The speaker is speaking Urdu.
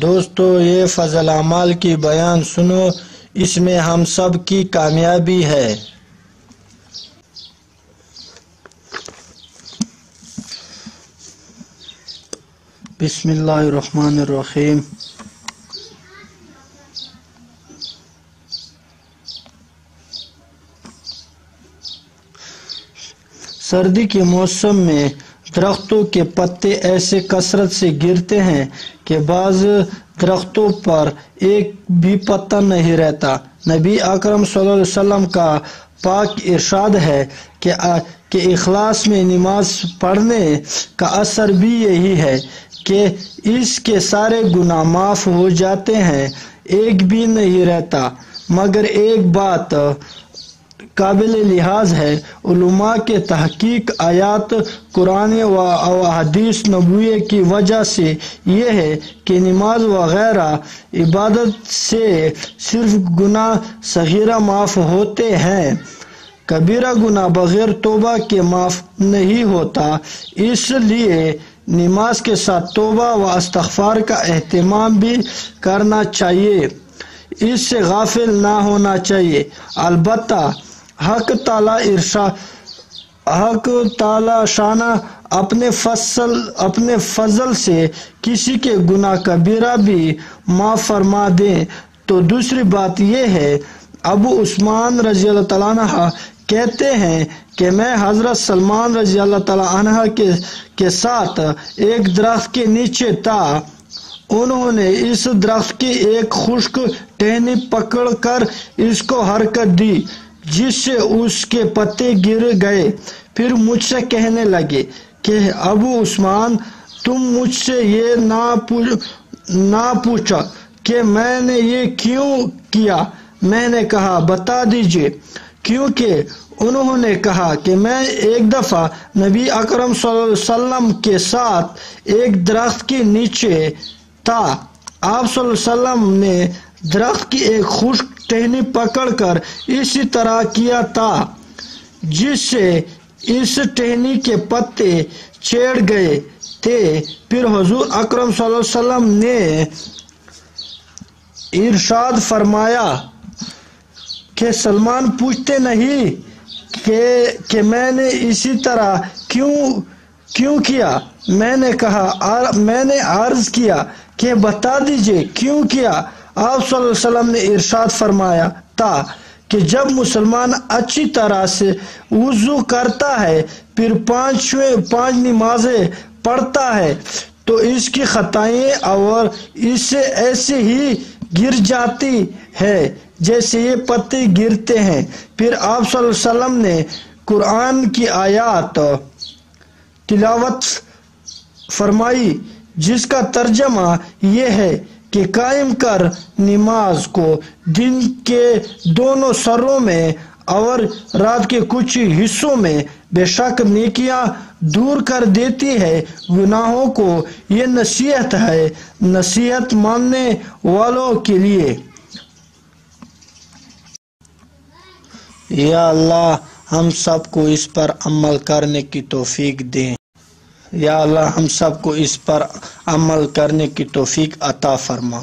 دوستو یہ فضل اعمال کی بیان سنو، اس میں ہم سب کی کامیابی ہے۔ بسم اللہ الرحمن الرحیم۔ سردی کے موسم میں درختوں کے پتے ایسے کثرت سے گرتے ہیں کہ بعض درختوں پر ایک بھی پتا نہیں رہتا۔ نبی اکرم صلی اللہ علیہ وسلم کا پاک ارشاد ہے کہ اخلاص میں نماز پڑھنے کا اثر بھی یہی ہے کہ اس کے سارے گناہ معاف ہو جاتے ہیں، ایک بھی نہیں رہتا۔ مگر ایک بات قابل لحاظ ہے، علماء کے تحقیق آیات قرآن و حدیث نبوی کی وجہ سے یہ ہے کہ نماز وغیرہ عبادت سے صرف گناہ صغیرہ معاف ہوتے ہیں، کبیرہ گناہ بغیر توبہ کے معاف نہیں ہوتا۔ اس لیے نماز کے ساتھ توبہ و استغفار کا اہتمام بھی کرنا چاہیے، اس سے غافل نہ ہونا چاہیے۔ البتہ حق تعالی شانہ اپنے فضل سے کسی کے گناہ کبیرہ بھی معاف فرما دیں تو دوسری بات یہ ہے۔ ابو عثمان رضی اللہ تعالیٰ عنہ کہتے ہیں کہ میں حضرت سلمان رضی اللہ تعالیٰ عنہ کے ساتھ ایک درخت کے نیچے تھا۔ انہوں نے اس درخت کی ایک خشک ٹہنی پکڑ کر اس کو حرکت دی، جس سے اس کے پتے گر گئے۔ پھر مجھ سے کہنے لگے کہ ابو عثمان، تم مجھ سے یہ نہ پوچھا کہ میں نے یہ کیوں کیا۔ میں نے کہا بتا دیجئے۔ کیونکہ انہوں نے کہا کہ میں ایک دفعہ نبی اکرم صلی اللہ علیہ وسلم کے ساتھ ایک درخت کے نیچے تھا۔ آپ صلی اللہ علیہ وسلم نے درخت کی ایک خشک ٹہنی پکڑ کر اسی طرح کیا تھا، جس سے اس ٹہنی کے پتے چڑھ گئے تھے۔ پھر حضور اکرم صلی اللہ علیہ وسلم نے ارشاد فرمایا کہ سلمان پوچھتے نہیں کہ میں نے اسی طرح کیوں کیا۔ میں نے عرض کیا کہ بتا دیجئے کیوں کیا۔ آپ صلی اللہ علیہ وسلم نے ارشاد فرمایا تھا کہ جب مسلمان اچھی طرح سے وضو کرتا ہے، پھر پانچ نمازیں پڑھتا ہے، تو اس کی خطائیں اور اس سے ایسے ہی گر جاتی ہے جیسے یہ پتے گرتے ہیں۔ پھر آپ صلی اللہ علیہ وسلم نے قرآن کی آیات تلاوت فرمائی، جس کا ترجمہ یہ ہے کہ قائم کر نماز کو دن کے دونوں سروں میں اور رات کے کچھ حصوں میں، بے شک نیکیاں دور کر دیتی ہے گناہوں کو۔ یہ نصیحت ہے نصیحت ماننے والوں کے لیے۔ یا اللہ ہم سب کو اس پر عمل کرنے کی توفیق دیں۔ یا اللہ ہم سب کو اس پر عمل کرنے کی توفیق عطا فرما۔